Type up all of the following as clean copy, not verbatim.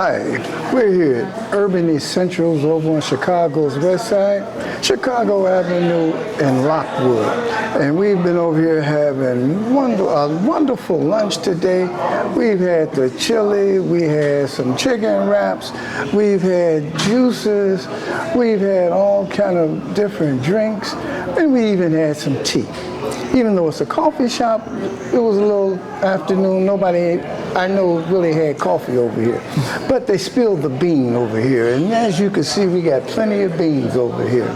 Hi, we're here at Urban Essentials over on Chicago's west side, Chicago Avenue in Lockwood. And we've been over here having a wonderful lunch today. We've had the chili, we had some chicken wraps, we've had juices, we've had all kind of different drinks, and we even had some tea. Even though it's a coffee shop, it was a little afternoon. Nobody I know really had coffee over here. But they spilled the bean over here. And as you can see, we got plenty of beans over here.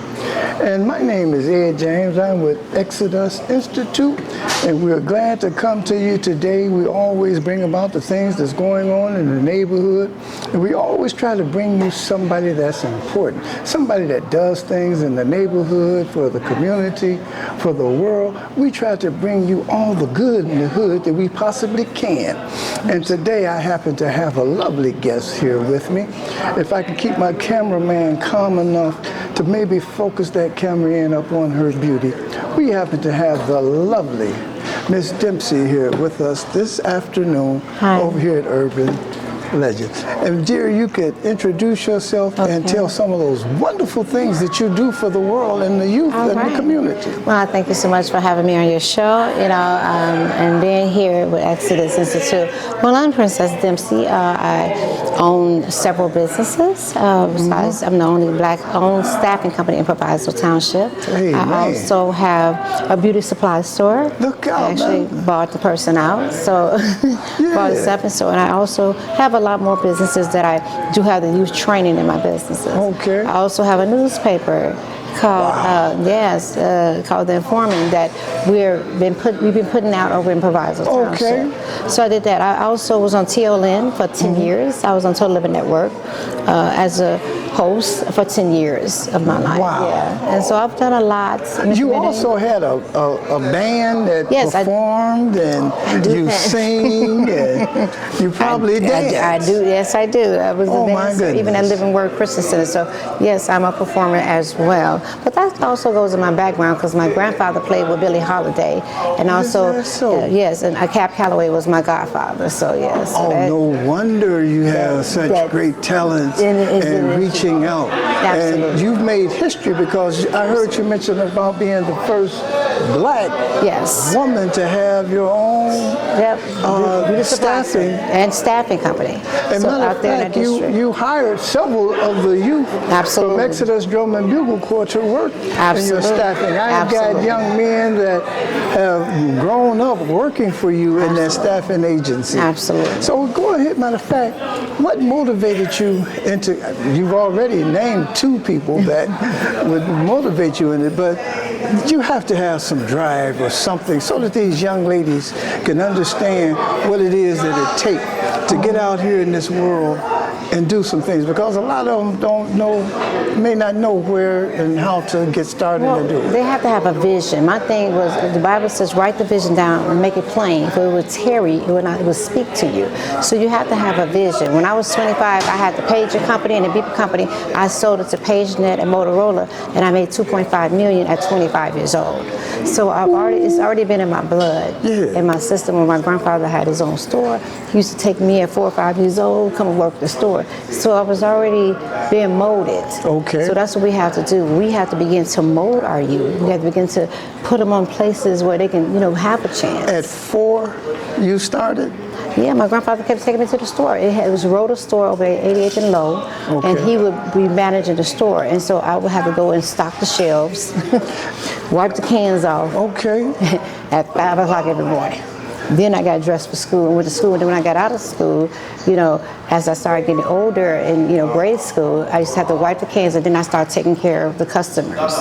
And my name is Ed James. I'm with Exodus Institute. And we're glad to come to you today. We always bring about the things that's going on in the neighborhood. And we always try to bring you somebody that's important. Somebody that does things in the neighborhood, for the community, for the world. We try to bring you all the good in the hood that we possibly can. And today I happen to have a lovely guest here with me. If I could keep my cameraman calm enough to maybe focus that camera in up on her beauty, we happen to have the lovely Miss Dempsey here with us this afternoon. Hi. Over here at Urban Legends. And dear, you could introduce yourself and tell some of those wonderful things that you do for the world and the youth and the community. Well, thank you so much for having me on your show, and being here with Exodus Institute. Well, I'm Princess Dempsey. I own several businesses. Besides, I'm the only Black-owned staffing company in Proviso Township. I also have a beauty supply store. Look out, I actually bought the person out, so bought a stepping store, and I also have a lot more businesses that I do have the youth training in my businesses. Okay. I also have a newspaper called called The Informant that we've been putting out over in Proviso Township. So I did that. I also was on TLN for 10 years. I was on Total Living Network as a host for 10 years of my life. Wow. Yeah. And so I've done a lot. You also had a band that performed, and you sing, and you probably dance. I do. Yes, I do. I was a dancer, even at Living Word Christian Center. So yes, I'm a performer as well. But that also goes in my background because my grandfather played with Billie Holiday, and also yes, and Cap Calloway was my godfather. So yes. Oh, no wonder you have such great talent and reaching out. Absolutely. And you've made history because I heard you mention about being the first Black woman to have your own staffing company. And so matter of fact, you hired several of the youth from Exodus Drum and Bugle Corps to work in your staffing. I've got young men that have grown up working for you in that staffing agency. Absolutely. So go ahead, matter of fact, what motivated you into, you've already named two people that would motivate you in it, but you have to have some drive or something so that these young ladies can understand what it is that it takes to get out here in this world and do some things, because a lot of them may not know where and how to get started and do it. They have to have a vision. My thing was, the Bible says, write the vision down and make it plain. If it would tarry, it would speak to you. So you have to have a vision. When I was 25, I had the pager company and the beeper company. I sold it to PageNet and Motorola, and I made $2.5 million at 25 years old. So it's already been in my blood, in my system. When my grandfather had his own store, he used to take me at 4 or 5 years old, come and work the store. So I was already being molded. Okay. So that's what we have to do. We have to begin to mold our youth. We have to begin to put them on places where they can, have a chance. At 4, you started? Yeah, my grandfather kept taking me to the store. It was a Rhoda store over at 88th and Low, and he would be managing the store. And so I would have to go and stock the shelves, wipe the cans off. Okay. At 5 o'clock every morning. Then I got dressed for school and went to school. And then when I got out of school, as I started getting older in, grade school, I used to have to wipe the cans, and then I started taking care of the customers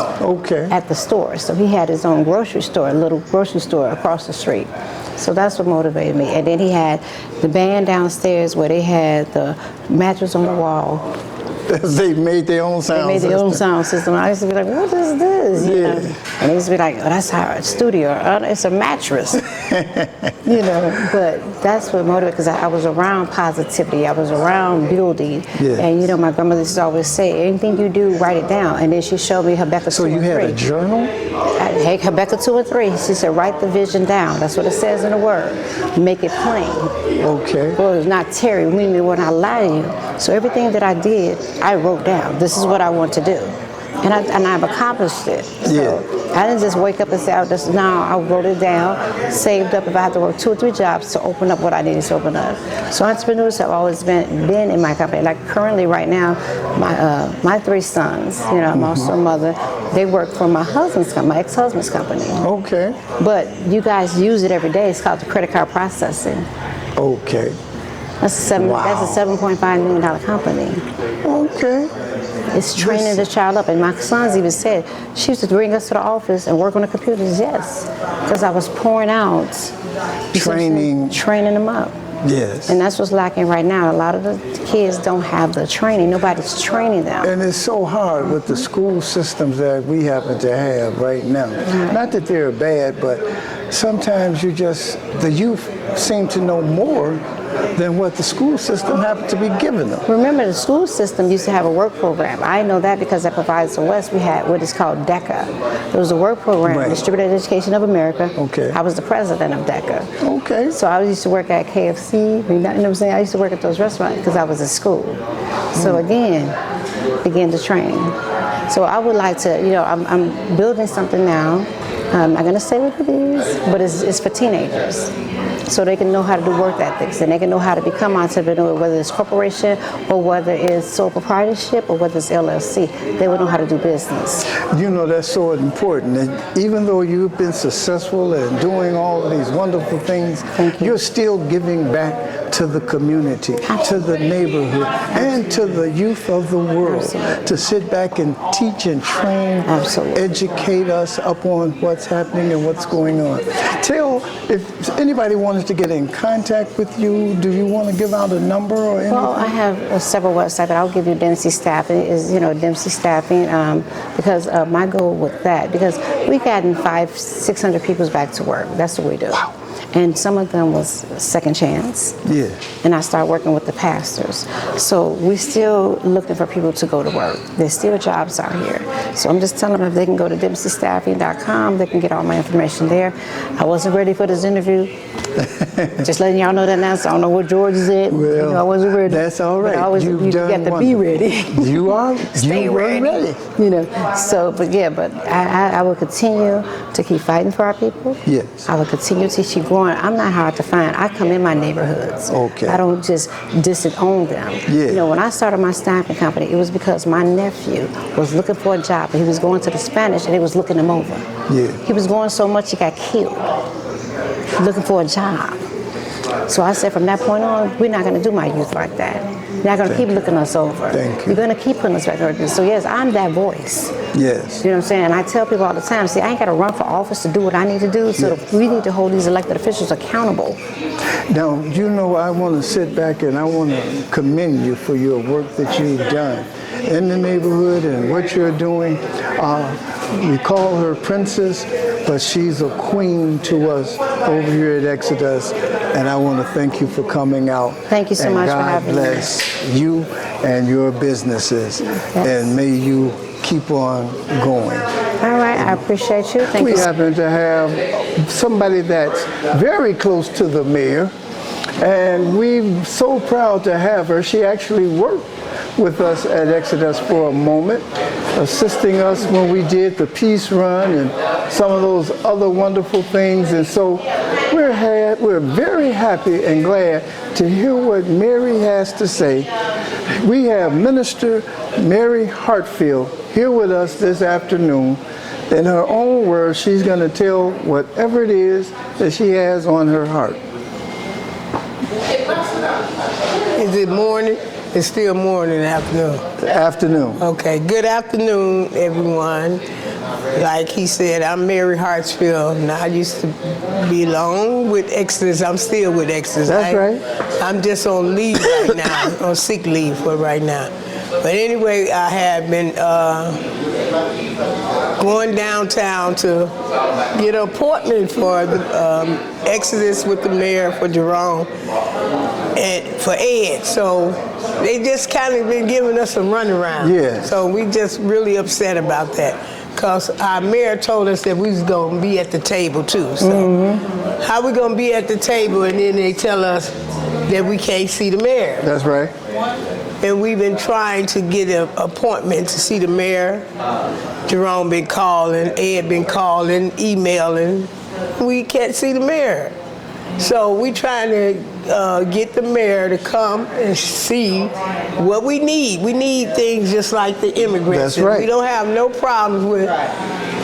at the store. So he had his own grocery store, a little grocery store across the street. So that's what motivated me. And then he had the band downstairs where they had the mattress on the wall, They made their own sound They made their own sound system. I used to be like, what is this? You know? And they used to be like, oh, that's our studio. It's a mattress. You know, but that's what motivated, because I was around positivity. I was around building. Yeah. And, you know, my grandmother used to always say, anything you do, write it down. And then she showed me Habakkuk 2 and 3. So you had a journal? Hey, Habakkuk 2 and 3. She said, write the vision down. That's what it says in the word. Make it plain. Okay. Well, it's not Terry, meaning it will not lie to you. So everything that I did, I wrote down. This is what I want to do. And I've accomplished it. So I didn't just wake up and say, I wrote it down, saved up if I had to work 2 or 3 jobs to open up what I needed to open up. So entrepreneurs have always been in my company. Like currently right now, my 3 sons, you know, I'm also a mother, they work for my husband's company, my ex-husband's company. Okay. But you guys use it every day. It's called the credit card processing. Okay. That's a $7.5 million company. Okay. It's training the child up. And my sons even said, she used to bring us to the office and work on the computers. Yes. Because I was pouring out. Training them up. Yes. And that's what's lacking right now. A lot of the kids don't have the training. Nobody's training them. And it's so hard with the school systems that we happen to have right now. Not that they're bad, but sometimes the youth seem to know more than what the school system happens to be giving them. Remember, the school system used to have a work program. I know that because at Providence West, we had what is called DECA. There was a work program, Distributed Education of America. Okay. I was the president of DECA. Okay. So I used to work at KFC. You know what I'm saying? I used to work at those restaurants because I was in school. So again, begin to train. So I would like to, you know, I'm building something now. I'm not going to say what it is, but it's for teenagers. So they can know how to do work ethics and they can know how to become entrepreneur, whether it's corporation or whether it's sole proprietorship or whether it's LLC. They will know how to do business. You know, that's so important. And even though you've been successful and doing all of these wonderful things, you're still giving back to the community, to the neighborhood, and to the youth of the world. To sit back and teach and train, educate us upon what's happening and what's going on. If anybody wanted to get in contact with you, do you want to give out a number or anything? Well, I have several websites, but I'll give you Dempsey Staffing. Is Dempsey Staffing because my goal with that, because we gotten 500-600 people back to work. That's what we do. Wow. And some of them was second chance. Yeah. And I started working with the pastors. So we're still looking for people to go to work. There's still jobs out here. So I'm just telling them if they can go to dempseystaffing.com, they can get all my information there. I wasn't ready for this interview. Just letting y'all know that now, so I don't know what George is at. Well, I wasn't ready. That's all right. You got to be ready. You are. Stay ready. You know. So, but I will continue to keep fighting for our people. Yes. I will continue to keep growing. I'm not hard to find. I come in my neighborhoods. Okay. I don't just disown them. Yeah. You know, when I started my staffing company, it was because my nephew was looking for a job, and he was going to the Spanish, and they was looking him over. Yeah. He was going so much he got killed looking for a job. So I said, from that point on, we're not going to do my youth like that. You're not going to keep looking us over. Thank you. You're going to keep putting us back there. So yes, I'm that voice. Yes. You know what I'm saying? And I tell people all the time, see, I ain't got to run for office to do what I need to do. So we need to hold these elected officials accountable. Now, you know, I want to sit back and I want to commend you for your work that you've done in the neighborhood and what you're doing. We call her Princess, but she's a queen to us over here at Exodus. And I want to thank you for coming out. Thank you so much for having me. God bless you and your businesses. Yes. And may you keep on going. All right, I appreciate you. Thank you. We happen to have somebody that's very close to the mayor, and we're so proud to have her. She actually worked with us at Exodus for a moment, assisting us when we did the peace run and some of those other wonderful things. And so we're very happy and glad to hear what Mary has to say. We have Minister Mary Hartfield here with us this afternoon. In her own words, she's going to tell whatever it is that she has on her heart. Is it morning? It's still morning, afternoon. Afternoon. Okay, good afternoon, everyone. Like he said, I'm Mary Hartsfield. Now, I used to belong with Exodus. I'm still with Exodus. That's right. I'm just on leave right now, on sick leave for right now. But anyway, I have been going downtown to get an appointment for the Exodus with the mayor for Jerome and for Ed. So they just kind of been giving us a runaround. Yeah. So we just really upset about that. Because our mayor told us that we was going to be at the table too. So how we going to be at the table and then they tell us that we can't see the mayor? That's right. And we've been trying to get an appointment to see the mayor. Jerome been calling, Ed been calling, emailing. We can't see the mayor. So we trying to get the mayor to come and see what we need. We need things just like the immigrants. That's right. We don't have no problems with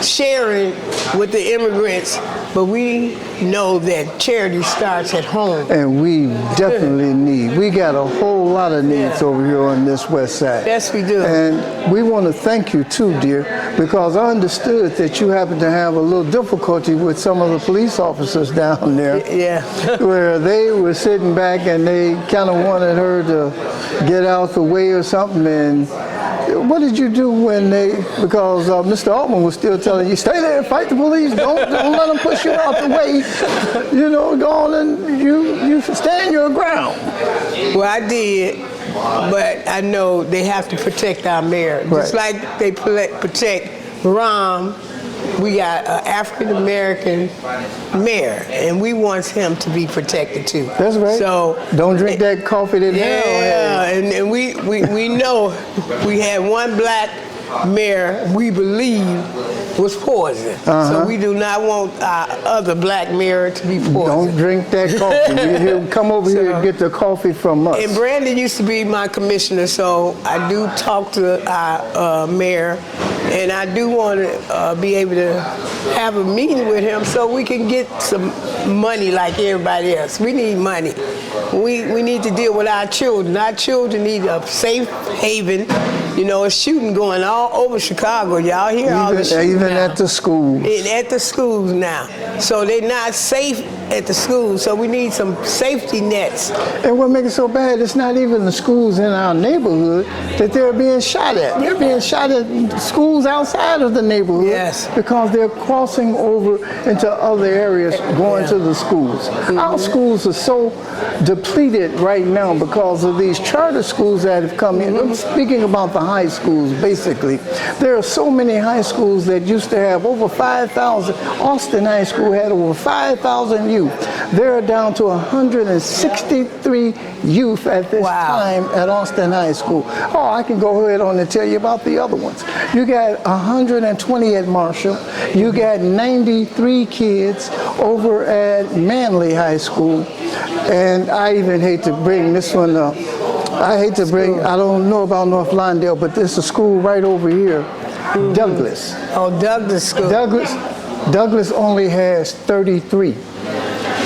sharing with the immigrants, but we know that charity starts at home. And we definitely need. We got a whole lot of needs over here on this west side. Yes, we do. And we want to thank you too, dear, because I understood that you happen to have a little difficulty with some of the police officers down there. Yeah. Where they were sitting back and they kind of wanted her to get out the way or something. And what did you do when because Mr. Altman was still telling you, stay there, fight the police, don't let them push you out the way. You know, go on and you stand your ground. Well, I did, but I know they have to protect our mayor. Just like they protect Ram, we got an African-American mayor, and we want him to be protected too. That's right. So don't drink that coffee that and we know we had one black mayor we believe was poison. So we do not want our other black mayor to be poison. Don't drink that coffee. Come over here and get the coffee from us. And Brandon used to be my commissioner, so I do talk to our mayor, and I do want to be able to have a meeting with him so we can get some money like everybody else. We need money. We need to deal with our children. Our children need a safe haven. You know, it's shooting going all over Chicago. Y'all hear all the shooting even now. At the schools. At the schools now. So they're not safe at the schools. So we need some safety nets. And what makes it so bad, it's not even the schools in our neighborhood that they're being shot at. They're being shot at schools outside of the neighborhood. Yes. Because they're crossing over into other areas going to the schools. Our schools are so depleted right now because of these charter schools that have come in. I'm speaking about the high schools, basically. There are so many high schools that used to have over 5,000. Austin High School had over 5,000 youth. They're down to 163 youth at this time at Austin High School. Oh, I can go ahead on and tell you about the other ones. You got 120 at Marshall. You got 93 kids over at Manley High School. And I even hate to bring this one up. I don't know about North Lawndale, but there's a school right over here, Douglas. Oh, Douglas School. Douglas only has 33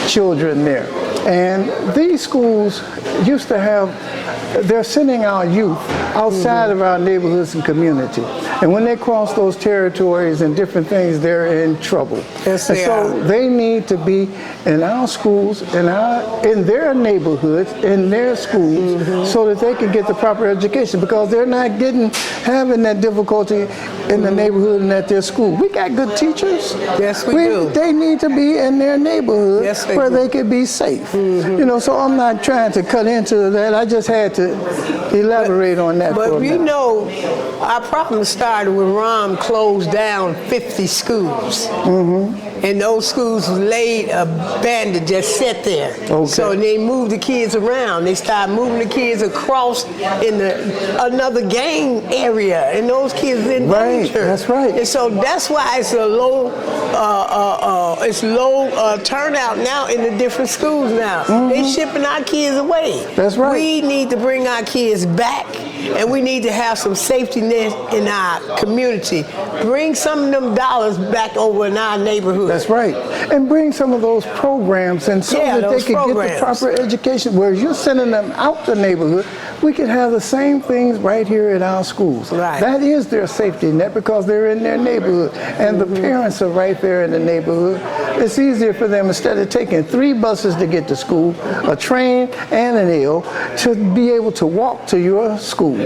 children there. And these schools used to have, they're sending our youth outside of our neighborhoods and community. And when they cross those territories and different things, they're in trouble. Yes, and so they need to be in our schools, in their neighborhoods, in their schools, so that they can get the proper education, because they're not having that difficulty in the neighborhood and at their school. We got good teachers. Yes, we do. They need to be in their neighborhood where they can be safe. You know, so I'm not trying to cut into that. I just had to elaborate on that. But you know, our problem started when Rom closed down 50 schools. And those schools laid abandoned, just sat there. Okay. So they moved the kids around. They started moving the kids across in another gang area, and those kids in danger. That's right. And so that's why it's a low turnout now in the different schools now. They shipping our kids away. That's right. We need to bring our kids back, and we need to have some safety net in our community. Bring some of them dollars back over in our neighborhood. That's right. And bring some of those programs and so that they can get the proper education. Whereas you're sending them out the neighborhood, we could have the same things right here at our schools. Right. That is their safety net because they're in their neighborhood and the parents are right there in the neighborhood. It's easier for them, instead of taking 3 buses to get to school, a train and an L, to be able to walk to your school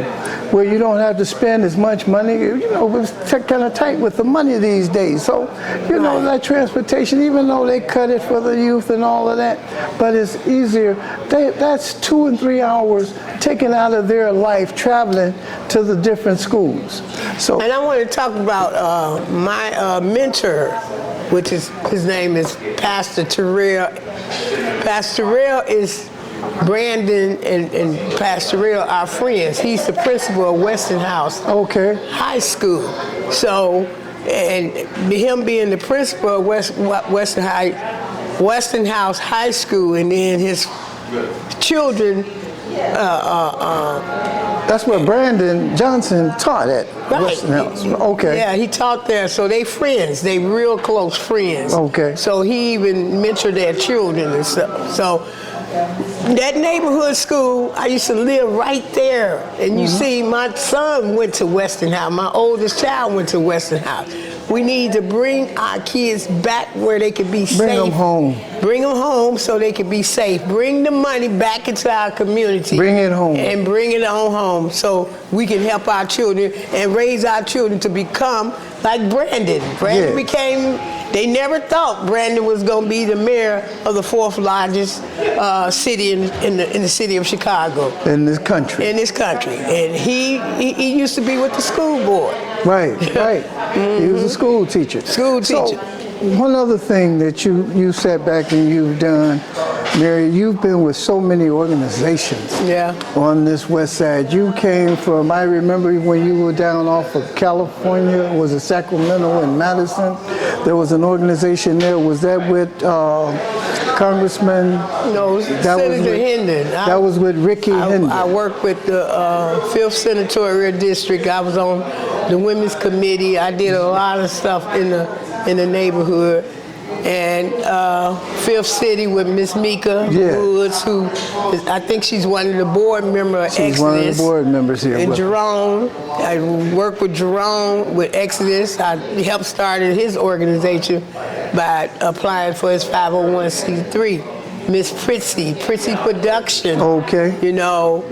where you don't have to spend as much money. You know, it's kind of tight with the money these days. So, you know, that transportation, even though they cut it for the youth and all of that, but it's easier. That's 2 and 3 hours taken out of their life traveling to the different schools. So, and I want to talk about my mentor, which is, his name is Pastor T.R.I.P.S. Pastor T.R.I.P.S. is Brandon and Pastor T.R.I.P.S. are friends. He's the principal of Weston House High School. So, and him being the principal of Weston House High School, and then his children. That's where Brandon Johnson taught at Weston House. Okay. Yeah, he taught there, so they friends. They real close friends. Okay. So he even mentored their children and stuff. So that neighborhood school, I used to live right there. And you see, my son went to Weston House. My oldest child went to Weston House. We need to bring our kids back where they can be safe. Bring them home. Bring them home so they can be safe. Bring the money back into our community. Bring it home. And bring it on home so we can help our children and raise our children to become like Brandon. Brandon became, they never thought Brandon was going to be the mayor of the 4th largest city in the city of Chicago. In this country. In this country. And he used to be with the school board. Right, right. He was a school teacher. School teacher. So, one other thing that you sat back and you've done, Mary, you've been with so many organizations on this west side. You came from, I remember when you were down off of California, was it Sacramento and Madison? There was an organization there. Was that with Congressman? No, Senator Hendon. That was with Ricky Hendon. I worked with the 5th Senatorial District. I was on the Women's Committee. I did a lot of stuff in the neighborhood. And 5th City with Miss Mika Woods, who is, I think she's one of the board members of Exodus. She's one of the board members here. And Jerome, I worked with Jerome with Exodus. I helped start his organization by applying for his 501c3. Miss Pritzy Production. Okay. You know,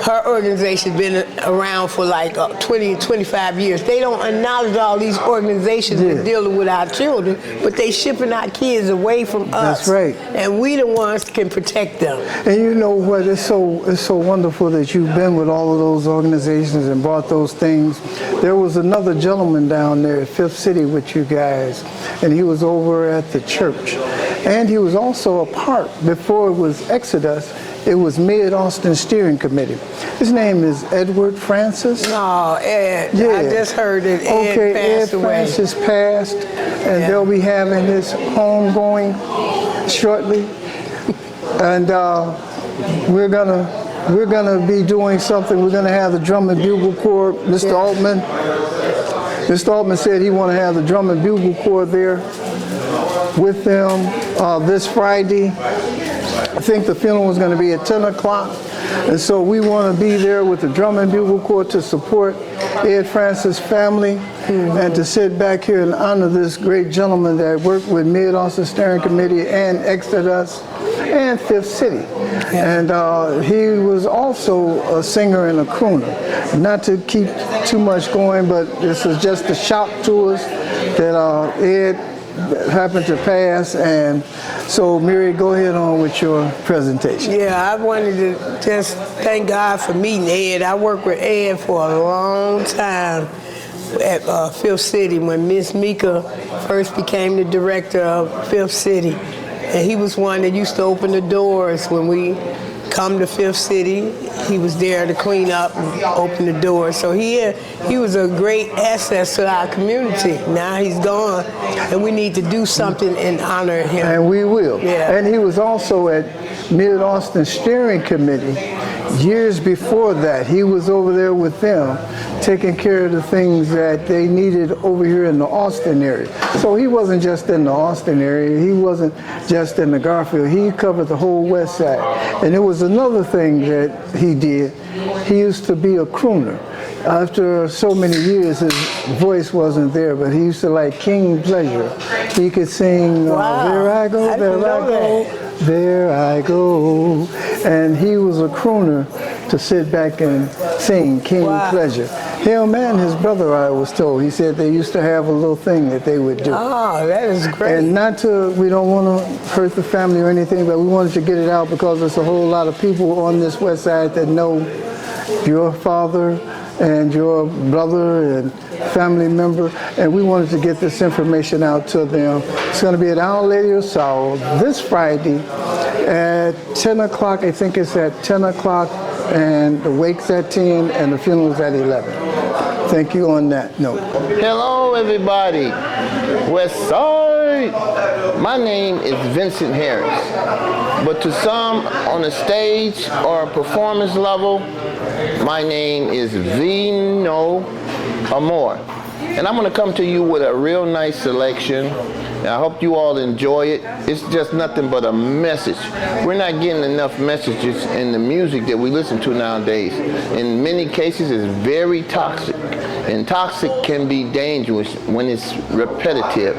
her organization's been around for like 20, 25 years. They don't acknowledge all these organizations that dealing with our children, but they shipping our kids away from us. That's right. And we the ones can protect them. And you know what? It's so wonderful that you've been with all of those organizations and brought those things. There was another gentleman down there at 5th City with you guys, and he was over at the church. And he was also a part, before it was Exodus, it was Mid-Austin Steering Committee. His name is Edward Francis. Oh, Ed. Yeah. I just heard that Ed passed away. Ed Francis passed, and they'll be having his homegoing shortly. And we're gonna be doing something. We're gonna have the drum and bugle corps. Mr. Altman said he want to have the drum and bugle corps there with them this Friday. I think the funeral is going to be at 10 o'clock. And so we want to be there with the drum and bugle corps to support Ed Francis' family and to sit back here and honor this great gentleman that worked with Mid-Austin Steering Committee and Exodus and 5th City. And he was also a singer and a crooner. Not to keep too much going, but this is just a shock to us that Ed happened to pass. And so, Mary, go ahead on with your presentation. Yeah, I wanted to just thank God for meeting Ed. I worked with Ed for a long time at 5th City when Miss Mika first became the director of 5th City. And he was one that used to open the doors when we come to 5th City. He was there to clean up and open the doors. So he was a great asset to our community. Now he's gone, and we need to do something in honor of him. And we will. Yeah. And he was also at Mid-Austin Steering Committee years before that. He was over there with them, taking care of the things that they needed over here in the Austin area. So he wasn't just in the Austin area. He wasn't just in the Garfield. He covered the whole west side. And there was another thing that he did. he used to be a crooner. After so many years, his voice wasn't there, but he used to like King Pleasure. He could sing, Wow. there I go, I there didn't I know go, that. there I go. And he was a crooner to sit back and sing King Wow. Pleasure. Him and his brother, I was told, he said they used to have a little thing that they would do. Oh, that is great. And not to, we don't want to hurt the family or anything, but we wanted to get it out because there's a whole lot of people on this west side that know your father and your brother and family member, and we wanted to get this information out to them. It's going to be at Our Lady of Sorrow this Friday at 10 o'clock. I think it's at 10 o'clock, and the wake's at 10, and the funeral's at 11. Thank you on that note. Hello, everybody. West Side. My name is Vincent Harris, but to some on the stage or performance level, my name is Vino Amor. And I'm going to come to you with a real nice selection. And I hope you all enjoy it. It's just nothing but a message. We're not getting enough messages in the music that we listen to nowadays. In many cases, it's very toxic. And toxic can be dangerous when it's repetitive.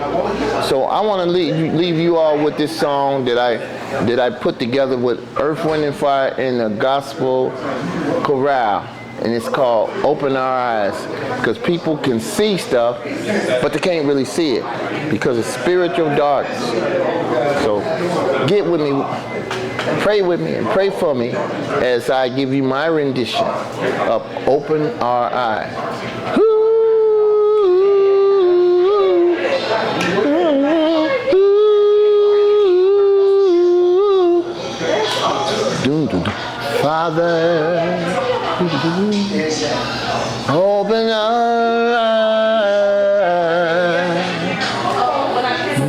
So I want to leave you all with this song that I put together with Earth, Wind, and Fire in a gospel chorale. And it's called Open Our Eyes, because people can see stuff, but they can't really see it because it's spiritual darkness. So get with me, pray with me, and pray for me as I give you my rendition of Open Our Eyes. Father, open our eyes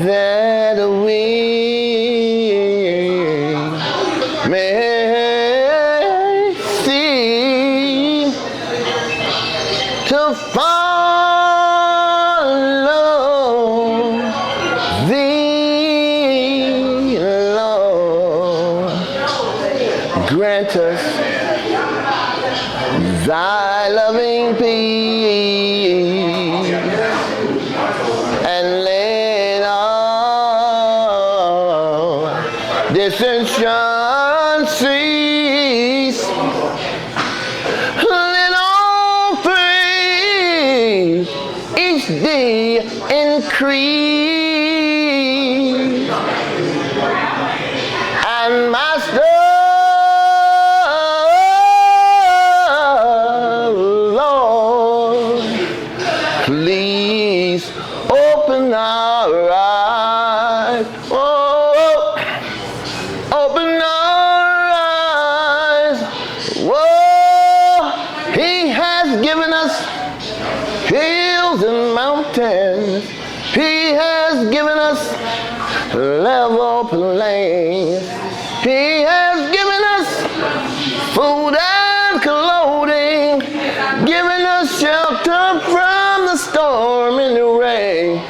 that we may see to follow thee, Lord. Grant us thy loving peace, and let all dissension cease. Let all faith each day increase, and Master, please open our eyes. Oh, open our eyes. Whoa, he has given us hills and mountains. He has given us level plains. He has given us food and clothing, given us shelter from the storm and the rain.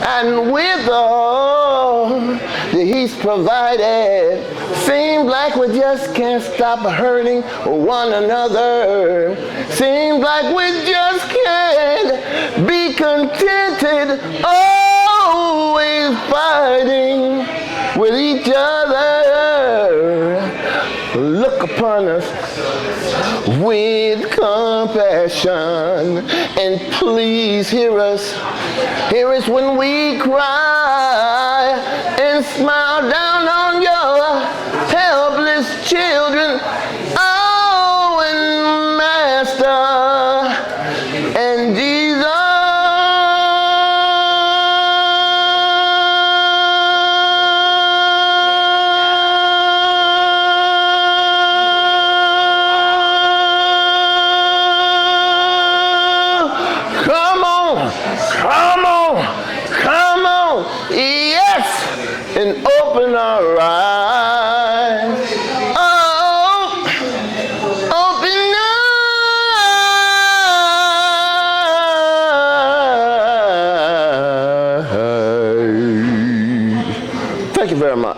And with all that he's provided, seems like we just can't stop hurting one another. Seems like we just can't be contented, always fighting with each other. Look upon us with compassion, and please hear us. Hear us when we cry, and smile down on your helpless children. Oh, and Master and Jesus, come on, yes, and open our eyes. Oh, open our eyes. Thank you very much.